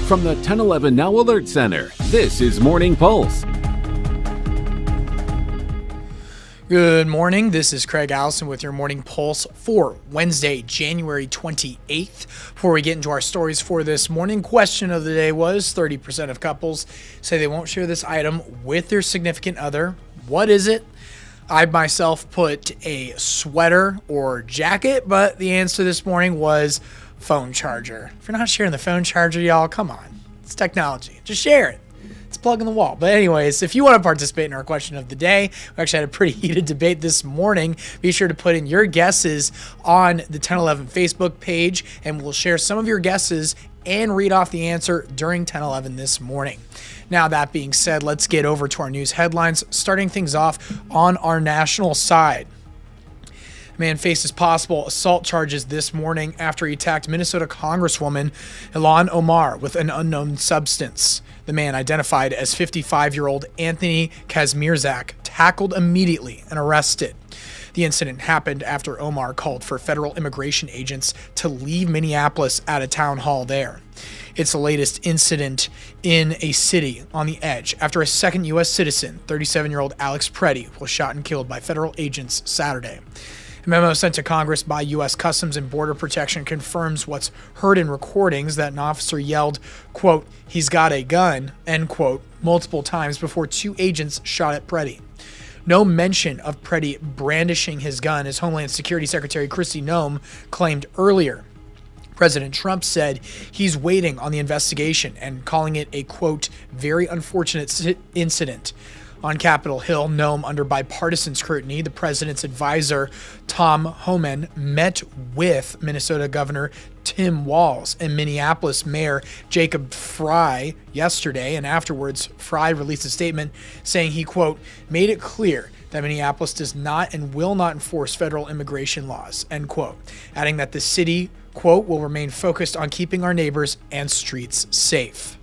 From the 1011 Now Alert Center, this is Morning Pulse. Good morning. This is Craig Allison with your Morning Pulse for Wednesday, January 28th. Before we get into our stories for this morning, question of the day was 30% of couples say they won't share this item with their significant other. What is it? I myself put a sweater or jacket, but the answer this morning was phone charger. If you're not sharing the phone charger, y'all, come on. It's technology. Just share it. It's a plug in the wall. But anyways, if you want to participate in our question of the day, we actually had a pretty heated debate this morning. Be sure to put in your guesses on the 1011 Facebook page, and we'll share some of your guesses and read off the answer during 1011 this morning. Now, that being said, let's get over to our news headlines, starting things off on our national side. Man faces possible assault charges this morning after he attacked Minnesota Congresswoman Ilhan Omar with an unknown substance. The man, identified as 55-year-old Anthony Kazmierzak, tackled immediately and arrested. The incident happened after Omar called for federal immigration agents to leave Minneapolis at a town hall there. It's the latest incident in a city on the edge after a second U.S. citizen, 37-year-old Alex Preddy, was shot and killed by federal agents Saturday. A memo sent to Congress by U.S. Customs and Border Protection confirms what's heard in recordings that an officer yelled, quote, "He's got a gun," end quote, multiple times before two agents shot at Preddy. No mention of Preddy brandishing his gun, as Homeland Security Secretary Kristi Noem claimed earlier. President Trump said he's waiting on the investigation and calling it a, quote, "very unfortunate incident." On Capitol Hill, Noem, under bipartisan scrutiny, the president's advisor, Tom Homan, met with Minnesota Governor Tim Walz and Minneapolis Mayor Jacob Frey yesterday, and afterwards, Frey released a statement saying he, quote, "made it clear that Minneapolis does not and will not enforce federal immigration laws," end quote, adding that the city, quote, "will remain focused on keeping our neighbors and streets safe."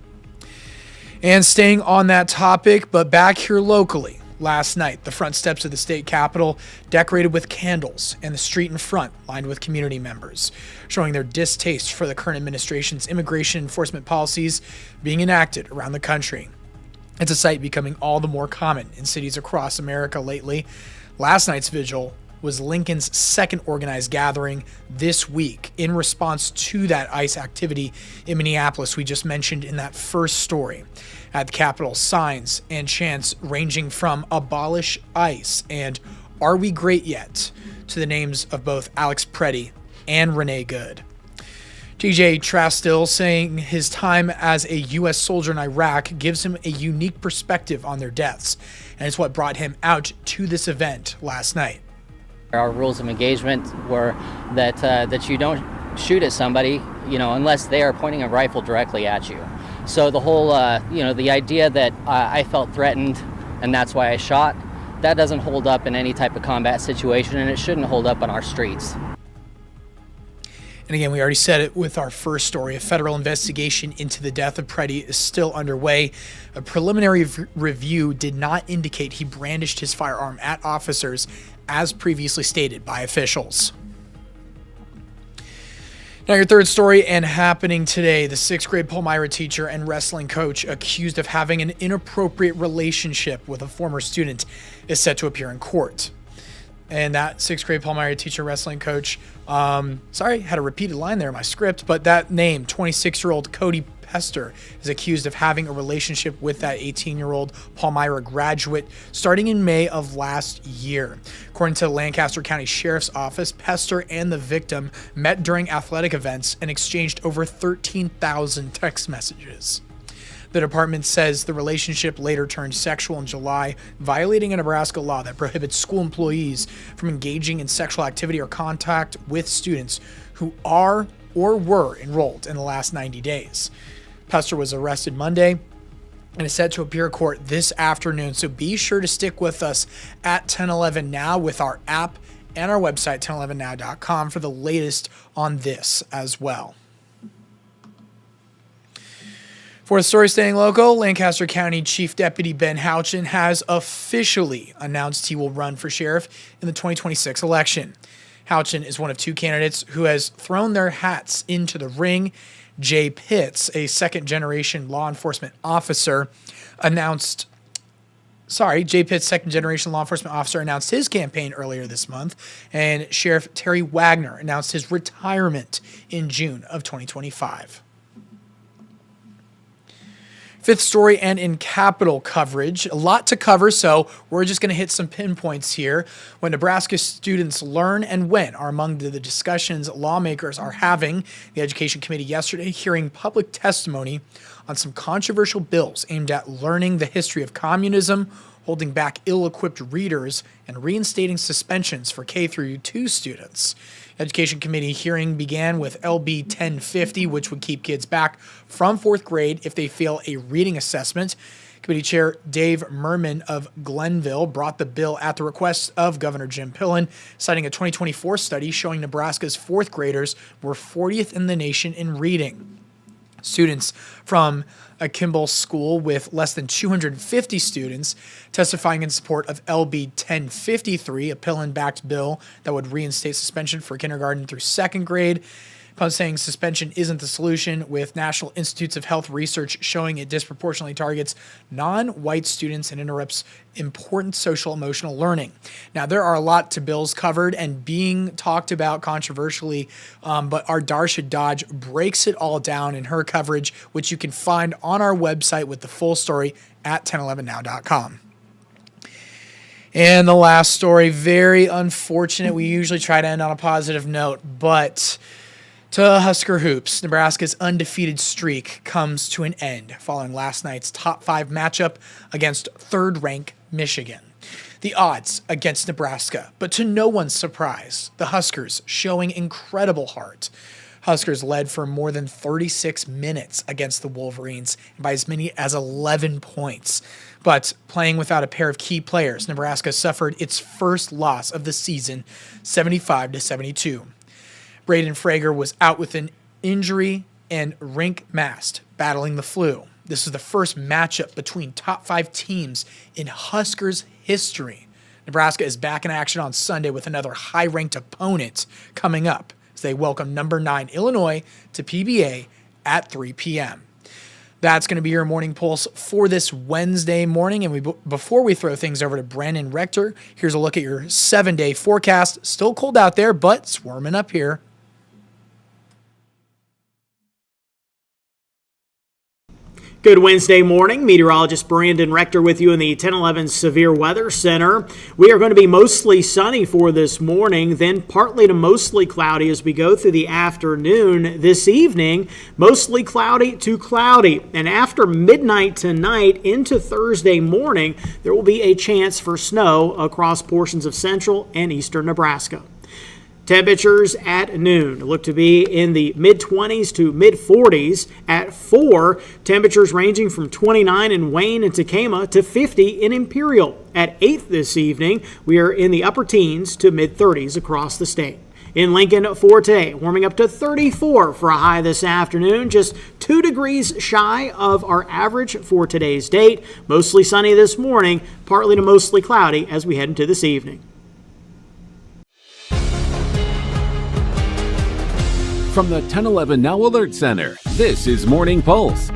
And staying on that topic, but back here locally, last night, the front steps of the state capitol decorated with candles and the street in front lined with community members, showing their distaste for the current administration's immigration enforcement policies being enacted around the country. It's a sight becoming all the more common in cities across America lately. Last night's vigil was Lincoln's second organized gathering this week in response to that ICE activity in Minneapolis we just mentioned in that first story. At the Capitol, signs and chants ranging from "Abolish ICE" and "Are we great yet?" to the names of both Alex Preddy and Renee Good. TJ Trastill saying his time as a U.S. soldier in Iraq gives him a unique perspective on their deaths, and it's what brought him out to this event last night. Our rules of engagement were that you don't shoot at somebody, unless they are pointing a rifle directly at you. So the whole, the idea that I felt threatened and that's why I shot, that doesn't hold up in any type of combat situation, and it shouldn't hold up on our streets. And again, we already said it with our first story. A federal investigation into the death of Preddy is still underway. A preliminary review did not indicate he brandished his firearm at officers, as previously stated by officials. Now, your third story, and happening today, the sixth grade Palmyra teacher and wrestling coach accused of having an inappropriate relationship with a former student is set to appear in court. And that sixth grade Palmyra teacher, wrestling coach, had a repeated line there in my script, but that name, 26-year-old Cody Pester, is accused of having a relationship with that 18-year-old Palmyra graduate starting in May of last year. According to the Lancaster County Sheriff's Office, Pester and the victim met during athletic events and exchanged over 13,000 text messages. The department says the relationship later turned sexual in July, violating a Nebraska law that prohibits school employees from engaging in sexual activity or contact with students who are or were enrolled in the last 90 days. Pester was arrested Monday and is set to appear in court this afternoon, so be sure to stick with us at 1011 Now with our app and our website, 1011now.com, for the latest on this as well. For the story staying local, Lancaster County Chief Deputy Ben Houchin has officially announced he will run for sheriff in the 2026 election. Houchin is one of two candidates who has thrown their hats into the ring. Jay Pitts, a second-generation law enforcement officer, announced his campaign earlier this month, and Sheriff Terry Wagner announced his retirement in June of 2025. Fifth story, and in Capitol coverage, a lot to cover, so we're just going to hit some pinpoints here. What Nebraska students learn and when are among the discussions lawmakers are having. The Education Committee yesterday hearing public testimony on some controversial bills aimed at learning the history of communism, holding back ill-equipped readers, and reinstating suspensions for K-2 students. Education Committee hearing began with LB 1050, which would keep kids back from fourth grade if they fail a reading assessment. Committee Chair Dave Merman of Glenville brought the bill at the request of Governor Jim Pillen, citing a 2024 study showing Nebraska's fourth graders were 40th in the nation in reading. Students from a Kimball school with less than 250 students testifying in support of LB 1053, a Pillen-backed bill that would reinstate suspension for kindergarten through second grade. Upon saying suspension isn't the solution, with National Institutes of Health research showing it disproportionately targets non-white students and interrupts important social emotional learning. Now, there are a lot to bills covered and being talked about controversially, but our Darsha Dodge breaks it all down in her coverage, which you can find on our website with the full story at 1011now.com. And the last story, very unfortunate. We usually try to end on a positive note, but to Husker hoops, Nebraska's undefeated streak comes to an end following last night's top 5 matchup against third-ranked Michigan. The odds against Nebraska, but to no one's surprise, the Huskers showing incredible heart. Huskers led for more than 36 minutes against the Wolverines by as many as 11 points. But playing without a pair of key players, Nebraska suffered its first loss of the season, 75-72. Braden Frager was out with an injury, and Rink Mast battling the flu. This is the first matchup between top 5 teams in Huskers history. Nebraska is back in action on Sunday with another high-ranked opponent coming up as they welcome number 9 Illinois to PBA at 3 p.m. That's going to be your Morning Pulse for this Wednesday morning. And before we throw things over to Brandon Rector, here's a look at your 7-day forecast. Still cold out there, but it's warming up here. Good Wednesday morning. Meteorologist Brandon Rector with you in the 1011 Severe Weather Center. We are going to be mostly sunny for this morning, then partly to mostly cloudy as we go through the afternoon. This evening, mostly cloudy to cloudy. And after midnight tonight into Thursday morning, there will be a chance for snow across portions of central and eastern Nebraska. Temperatures at noon look to be in the mid-20s to mid-40s. At 4, temperatures ranging from 29 in Wayne and Tacoma to 50 in Imperial. At 8 this evening, we are in the upper teens to mid-30s across the state. In Lincoln for today, warming up to 34 for a high this afternoon, just 2 degrees shy of our average for today's date. Mostly sunny this morning, partly to mostly cloudy as we head into this evening. From the 1011 Now Alert Center, this is Morning Pulse.